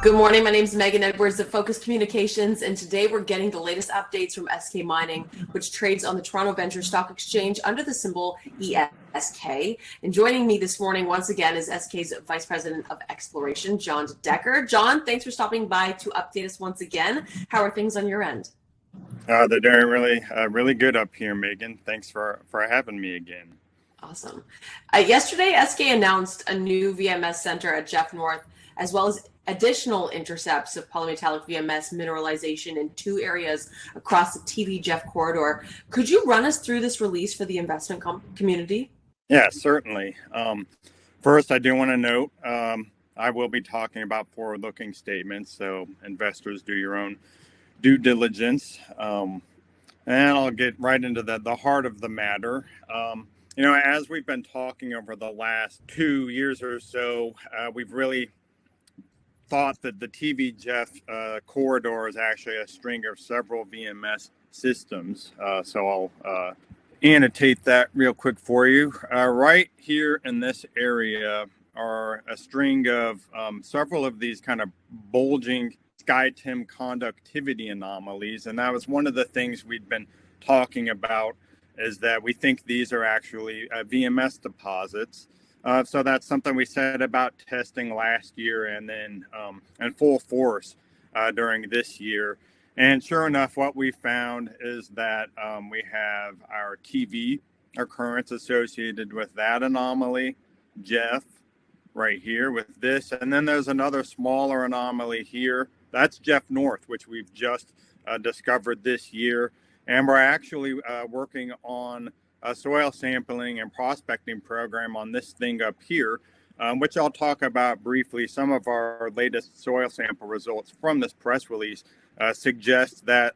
Good morning. My name is Megan Edwards of Focus Communications, and today we're getting the latest updates from ESK Mining, which trades on the Toronto Venture Stock Exchange under the symbol ESK. And joining me this morning once again is SK's Vice President of Exploration, John DeDecker. John, thanks for stopping by to update us once again. How are things on your end? They're doing really good up here, Megan. Thanks for having me again. Awesome. Yesterday, Eskay announced a new VMS center at Jeff North, as well as additional intercepts of polymetallic VMS mineralization in two areas across the TV Jeff corridor. Could you run us through this release for the investment community? Yeah, certainly. First, I do want to note I will be talking about forward-looking statements, so investors do your own due diligence. And I'll get right into the heart of the matter. As we've been talking over the last 2 years or so, we've really thought that the TV Jeff corridor is actually a string of several VMS systems. So I'll annotate that real quick for you. Right here in this area are a string of several of these kind of bulging SkyTIM conductivity anomalies. And that was one of the things we'd been talking about, is that we think these are actually VMS deposits. So that's something we said about testing last year and then in full force during this year. And sure enough, what we found is that we have our TV occurrence associated with that anomaly, Jeff, right here with this. And then there's another smaller anomaly here. That's Jeff North, which we've just discovered this year. And we're actually working on a soil sampling and prospecting program on this thing up here, which I'll talk about briefly. Some of our latest soil sample results from this press release suggest that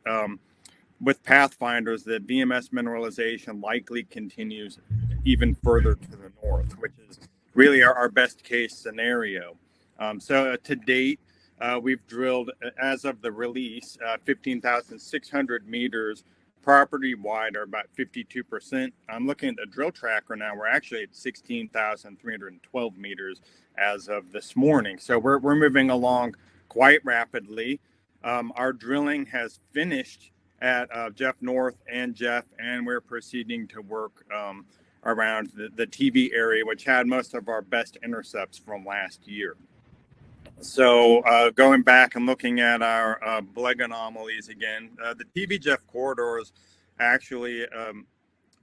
with pathfinders, that VMS mineralization likely continues even further to the north, which is really our best case scenario. So to date, we've drilled, as of the release, 15,600 meters property wide, or about 52%. I'm looking at the drill tracker now. We're actually at 16,312 meters as of this morning. So we're moving along quite rapidly. Our drilling has finished at Jeff North and Jeff, and we're proceeding to work around the TV area, which had most of our best intercepts from last year. So going back and looking at our Bleg anomalies again, the TV Jeff corridor is actually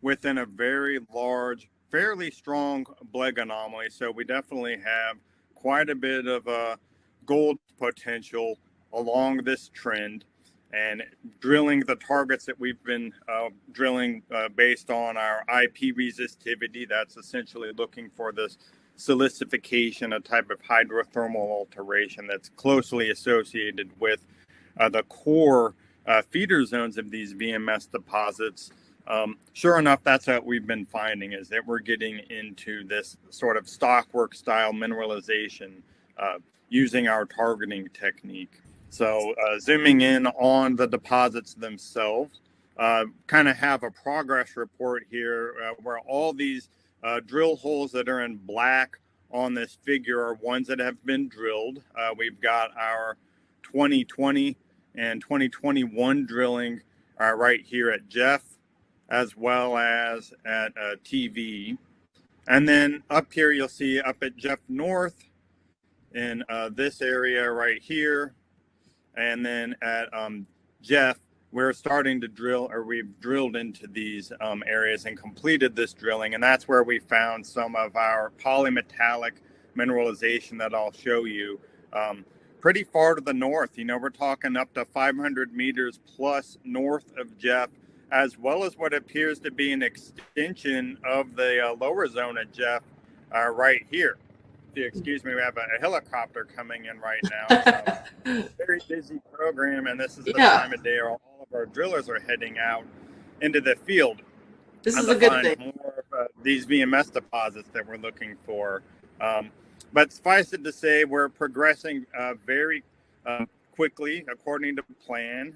within a very large, fairly strong Bleg anomaly. So we definitely have quite a bit of gold potential along this trend. And drilling the targets that we've been drilling based on our IP resistivity, that's essentially looking for this silicification, a type of hydrothermal alteration that's closely associated with the core feeder zones of these VMS deposits. Sure enough, that's what we've been finding, is that we're getting into this sort of stockwork style mineralization using our targeting technique. So zooming in on the deposits themselves, kind of have a progress report here where all these drill holes that are in black on this figure are ones that have been drilled. We've got our 2020 and 2021 drilling right here at Jeff, as well as at TV. And then up here, you'll see up at Jeff North in this area right here. And then at Jeff, we're starting to drill, or we've drilled into these areas and completed this drilling. And that's where we found some of our polymetallic mineralization that I'll show you pretty far to the north. We're talking up to 500 meters plus north of Jeff, as well as what appears to be an extension of the lower zone at Jeff right here. If you excuse me, we have a helicopter coming in right now. So very busy program, and this is the time of day where all of our drillers are heading out into the field. This is a good thing. More of these VMS deposits that we're looking for. But suffice it to say, we're progressing very quickly according to plan.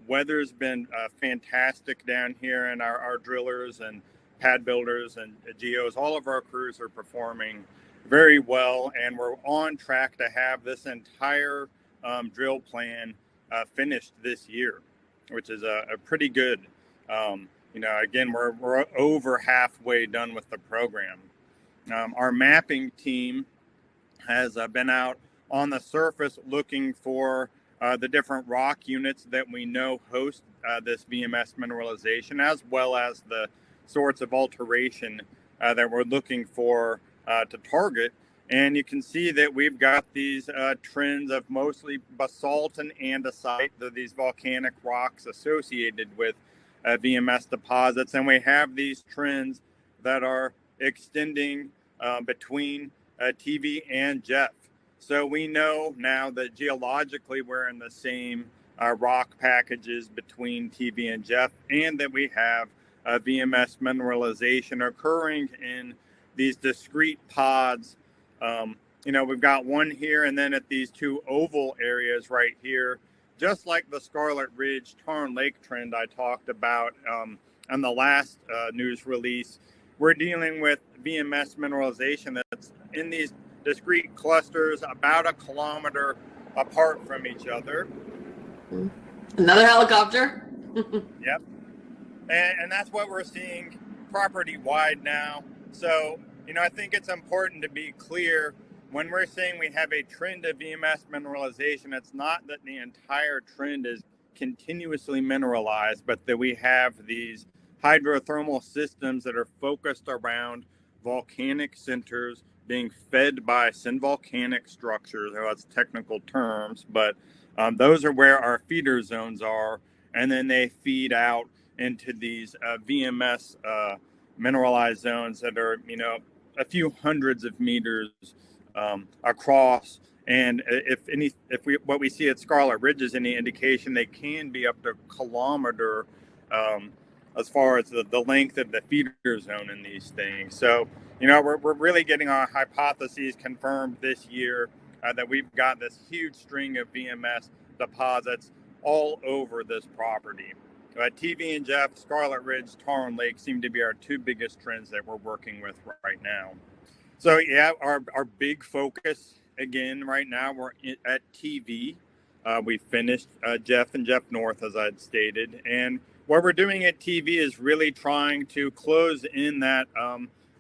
Weather's been fantastic down here, and our drillers and pad builders and geos, all of our crews are performing very well, and we're on track to have this entire drill plan finished this year, which is a pretty good. Again, we're over halfway done with the program. Our mapping team has been out on the surface looking for the different rock units that we know host this VMS mineralization, as well as the sorts of alteration that we're looking for to target. And you can see that we've got these trends of mostly basalt and andesite, these volcanic rocks associated with VMS deposits. And we have these trends that are extending between TV and Jeff. So we know now that geologically we're in the same rock packages between TV and Jeff, and that we have VMS mineralization occurring in these discrete pods. We've got one here, and then at these two oval areas right here, just like the Scarlet Ridge Tarn Lake trend I talked about on the last news release. We're dealing with VMS mineralization that's in these discrete clusters about 1 kilometer apart from each other. Another helicopter. Yep. And that's what we're seeing property wide now. So, I think it's important to be clear when we're saying we have a trend of VMS mineralization, it's not that the entire trend is continuously mineralized, but that we have these hydrothermal systems that are focused around volcanic centers being fed by synvolcanic structures. That's technical terms, but those are where our feeder zones are. And then they feed out into these VMS mineralized zones that are, a few hundreds of meters across. And what we see at Scarlet Ridge is any indication, they can be up to 1 kilometer as far as the length of the feeder zone in these things. So, we're really getting our hypotheses confirmed this year that we've got this huge string of VMS deposits all over this property. TV and Jeff, Scarlet Ridge, Tarn Lake seem to be our two biggest trends that we're working with right now. So yeah, our big focus again right now, we're at TV. We finished Jeff and Jeff North, as I'd stated, and what we're doing at TV is really trying to close in that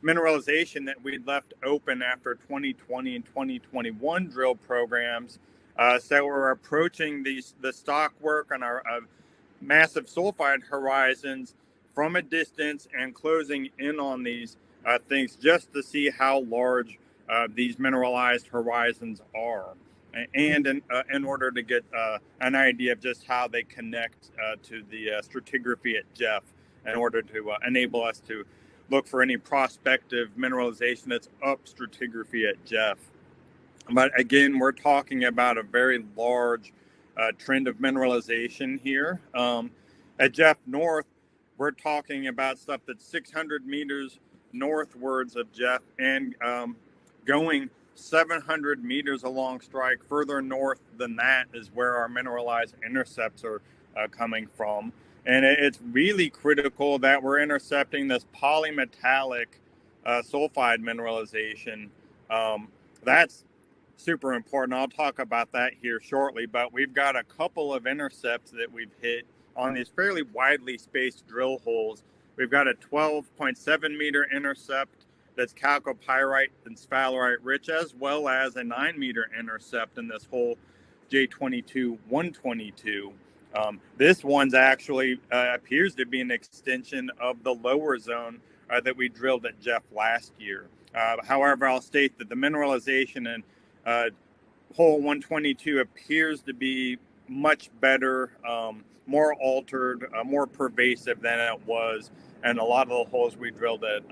mineralization that we'd left open after 2020 and 2021 drill programs. So we're approaching the stock work on our massive sulfide horizons from a distance and closing in on these things just to see how large these mineralized horizons are, and in order to get an idea of just how they connect to the stratigraphy at Jeff, in order to enable us to look for any prospective mineralization that's up stratigraphy at Jeff. But again, we're talking about a very large trend of mineralization here. At Jeff North, we're talking about stuff that's 600 meters northwards of Jeff and going 700 meters along strike. Further north than that is where our mineralized intercepts are coming from. And it's really critical that we're intercepting this polymetallic sulfide mineralization. That's super important. I'll talk about that here shortly, but we've got a couple of intercepts that we've hit on these fairly widely spaced drill holes. We've got a 12.7 meter intercept that's chalcopyrite and sphalerite rich, as well as a 9 meter intercept in this hole J22-122. This one's actually appears to be an extension of the lower zone that we drilled at Jeff last year. However, I'll state that the mineralization in hole 122 appears to be much better, more altered, more pervasive than it was in a lot of the holes we drilled at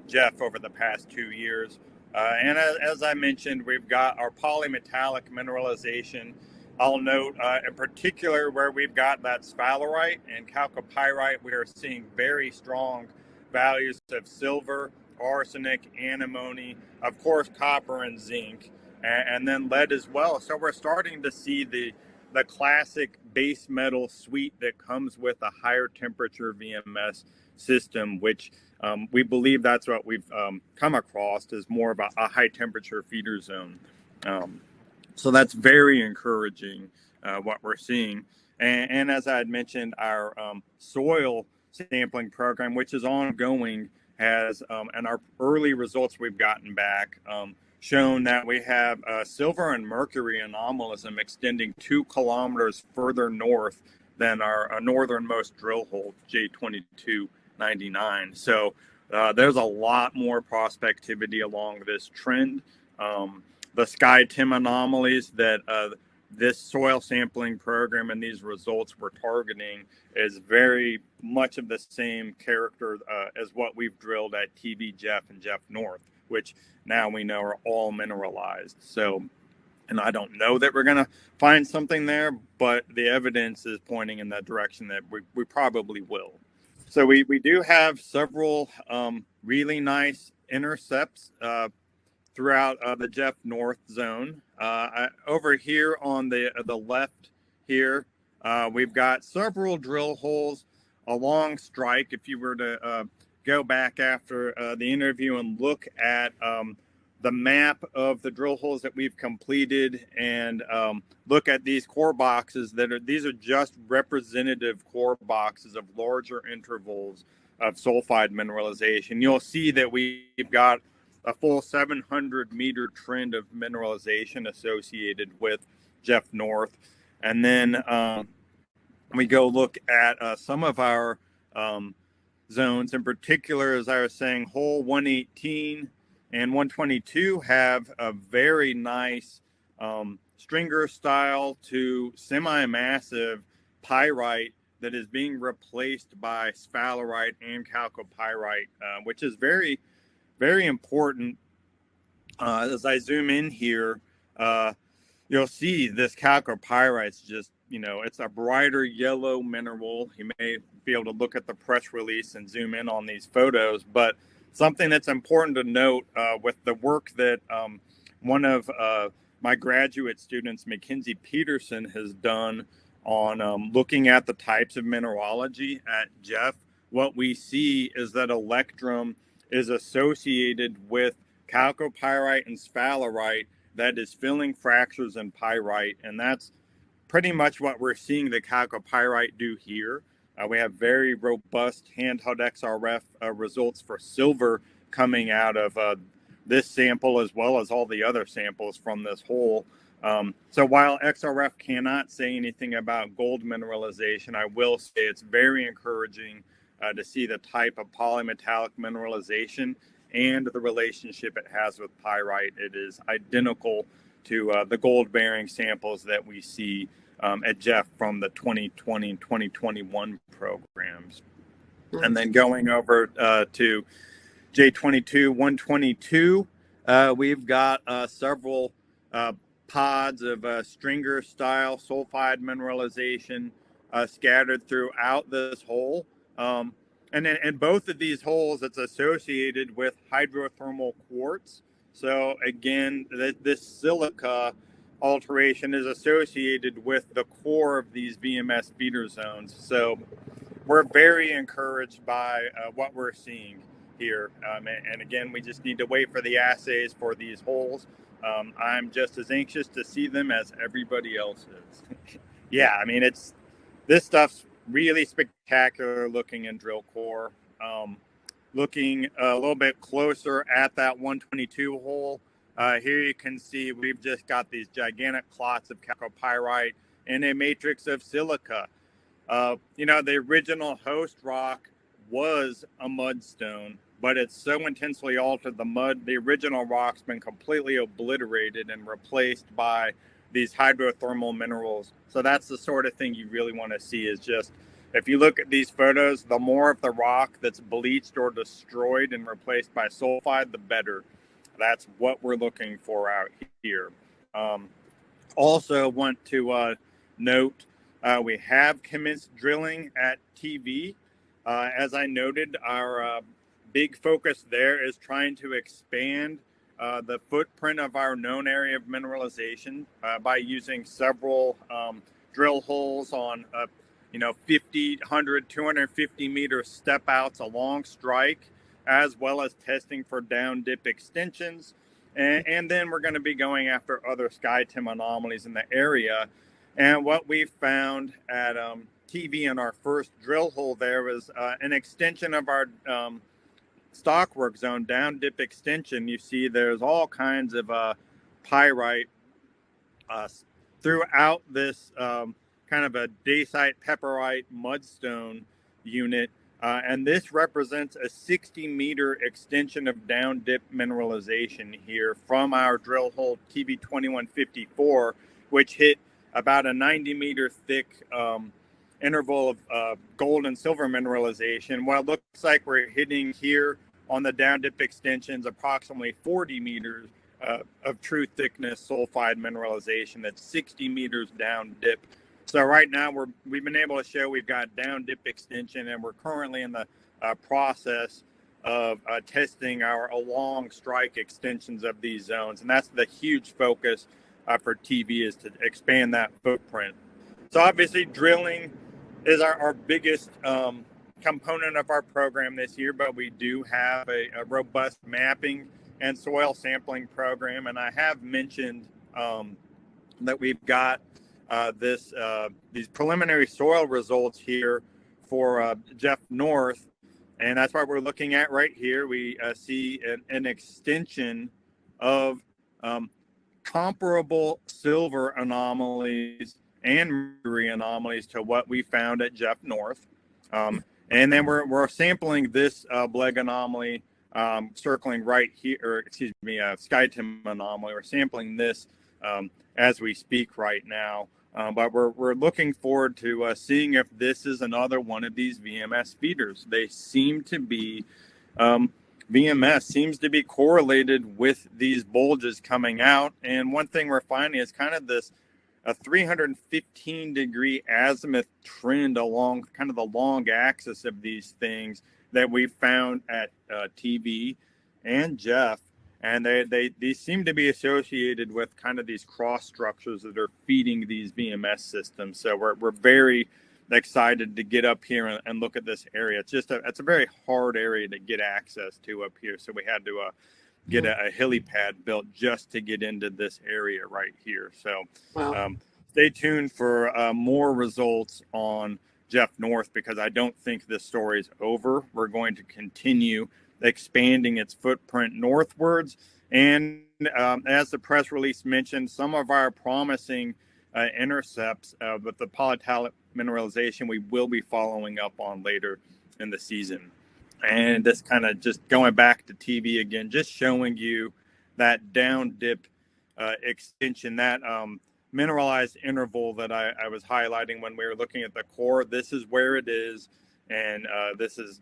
Jeff over the past 2 years. And as I mentioned, we've got our polymetallic mineralization. I'll note in particular where we've got that sphalerite and chalcopyrite, we are seeing very strong values of silver, arsenic, antimony, of course, copper and zinc, and then lead as well. So we're starting to see the the classic base metal suite that comes with a higher temperature VMS system, which we believe that's what we've come across as more of a high temperature feeder zone. So that's very encouraging, what we're seeing. And as I had mentioned, our soil sampling program, which is ongoing, has, and our early results we've gotten back, shown that we have silver and mercury anomalism extending 2 kilometers further north than our northernmost drill hole, J2299. So there's a lot more prospectivity along this trend. The sky tim anomalies that this soil sampling program and these results we're targeting is very much of the same character as what we've drilled at TV Jeff and Jeff North, which now we know are all mineralized. So, and I don't know that we're going to find something there, but the evidence is pointing in that direction that we probably will. So we do have several really nice intercepts throughout the Jeff North zone. Over here on the left here, we've got several drill holes along strike. If you were to go back after the interview and look at the map of the drill holes that we've completed and look at these core boxes these are just representative core boxes of larger intervals of sulfide mineralization, you'll see that we've got a full 700-meter trend of mineralization associated with Jeff North. And then we go look at some of our zones. In particular, as I was saying, hole 118 and 122 have a very nice stringer style to semi-massive pyrite that is being replaced by sphalerite and chalcopyrite, which is very, very important. As I zoom in here, you'll see this chalcopyrite's just, it's a brighter yellow mineral. You may be able to look at the press release and zoom in on these photos, but something that's important to note with the work that one of my graduate students, Mackenzie Peterson, has done on looking at the types of mineralogy at Jeff, what we see is that electrum is associated with chalcopyrite and sphalerite that is filling fractures in pyrite, and that's pretty much what we're seeing the chalcopyrite do here. We have very robust handheld XRF results for silver coming out of this sample as well as all the other samples from this hole. So while XRF cannot say anything about gold mineralization, I will say it's very encouraging to see the type of polymetallic mineralization and the relationship it has with pyrite. It is identical to the gold-bearing samples that we see at Jeff from the 2020 and 2021 programs. And then going over to J22-122, we've got several pods of stringer-style sulfide mineralization scattered throughout this hole. And then in both of these holes, it's associated with hydrothermal quartz. So again, this silica alteration is associated with the core of these VMS feeder zones. So we're very encouraged by what we're seeing here. And again, we just need to wait for the assays for these holes. I'm just as anxious to see them as everybody else is. Yeah, I mean, this stuff's really spectacular looking in drill core. Looking a little bit closer at that 122 hole, here you can see we've just got these gigantic clots of chalcopyrite and a matrix of silica. The original host rock was a mudstone, but it's so intensely altered the original rock's been completely obliterated and replaced by these hydrothermal minerals. So that's the sort of thing you really want to see is just, if you look at these photos, the more of the rock that's bleached or destroyed and replaced by sulfide, the better. That's what we're looking for out here. Also want to note, we have commenced drilling at TV. As I noted, our big focus there is trying to expand the footprint of our known area of mineralization by using several drill holes on 50, 100, 250 meter step outs along strike, as well as testing for down dip extensions. And then we're going to be going after other SkyTim anomalies in the area. And what we found at TV in our first drill hole there was an extension of our stockwork zone, down dip extension. You see there's all kinds of pyrite throughout this kind of a dacite pepperite mudstone unit. And this represents a 60-meter extension of down dip mineralization here from our drill hole TV2154, which hit about a 90-meter thick interval of gold and silver mineralization. Well, it looks like we're hitting here on the down dip extensions approximately 40 meters of true thickness sulfide mineralization that's 60 meters down dip. So right now we've been able to show we've got down dip extension, and we're currently in the process of testing our along strike extensions of these zones. And that's the huge focus for TV, is to expand that footprint. So obviously drilling is our biggest component of our program this year, but we do have a robust mapping and soil sampling program. And I have mentioned that we've got these preliminary soil results here for Jeff North, and that's what we're looking at right here. We see an extension of comparable silver anomalies and mercury anomalies to what we found at Jeff North, and then we're sampling this Bleg anomaly circling right here, or excuse me, SkyTim anomaly. We're sampling this as we speak right now. But we're looking forward to seeing if this is another one of these VMS feeders. They seem to be, VMS seems to be correlated with these bulges coming out. And one thing we're finding is kind of this a 315-degree azimuth trend along kind of the long axis of these things that we found at TV and Jeff. And they seem to be associated with kind of these cross structures that are feeding these VMS systems. So we're very excited to get up here and look at this area. It's a very hard area to get access to up here. So we had to get a helipad built just to get into this area right here. So stay tuned for more results on Jeff North, because I don't think this story is over. We're going to continue expanding its footprint northwards. And as the press release mentioned, some of our promising intercepts with the polymetallic mineralization we will be following up on later in the season. And this kind of just going back to TV again, just showing you that down dip extension, that mineralized interval that I was highlighting when we were looking at the core. This is where it is. And this is,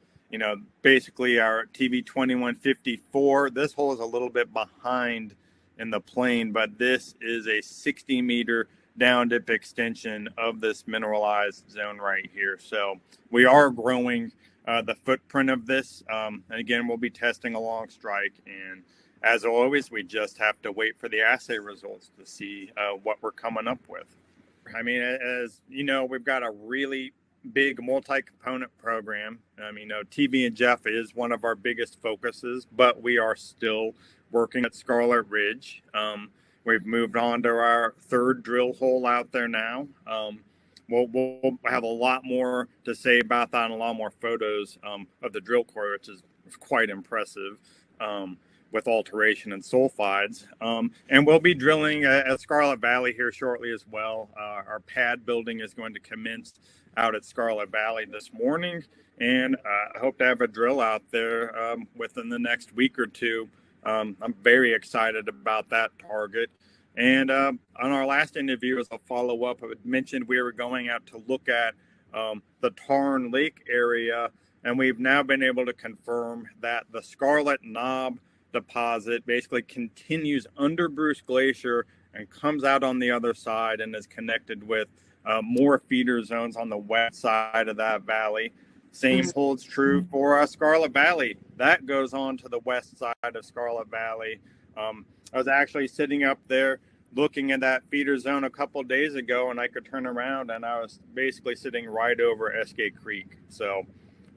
basically our TV2154. This hole is a little bit behind in the plane, but this is a 60-meter down dip extension of this mineralized zone right here. So we are growing the footprint of this. And again, we'll be testing along strike. And as always, we just have to wait for the assay results to see what we're coming up with. I mean, as you know, we've got a really big multi-component program. TV and Jeff is one of our biggest focuses, but we are still working at Scarlet Ridge. We've moved on to our third drill hole out there now. We'll have a lot more to say about that and a lot more photos of the drill core, which is quite impressive with alteration and sulfides. And we'll be drilling at Scarlet Valley here shortly as well. Our pad building is going to commence out at Scarlet Valley this morning, and I hope to have a drill out there within the next week or two. I'm very excited about that target. And on our last interview, as a follow-up, I had mentioned we were going out to look at the Tarn Lake area, and we've now been able to confirm that the Scarlet Knob deposit basically continues under Bruce Glacier and comes out on the other side and is connected with more feeder zones on the west side of that valley. Same holds true for Scarlet Valley. That goes on to the west side of Scarlet Valley. I was actually sitting up there looking at that feeder zone a couple days ago, and I could turn around and I was basically sitting right over Eskay Creek. So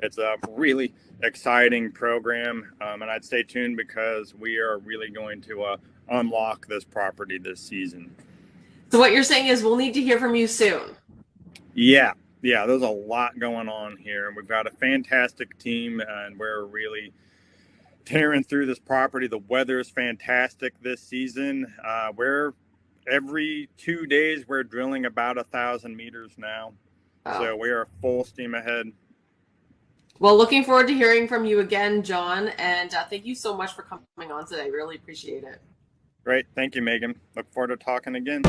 it's a really exciting program, and I'd stay tuned because we are really going to unlock this property this season. So what you're saying is we'll need to hear from you soon. Yeah, there's a lot going on here. We've got a fantastic team, and we're really tearing through this property. The weather is fantastic this season. Every 2 days we're drilling about 1,000 meters now. Wow. So we are full steam ahead. Well, looking forward to hearing from you again, John, and thank you so much for coming on today. Really appreciate it. Great. Thank you, Megan. Look forward to talking again.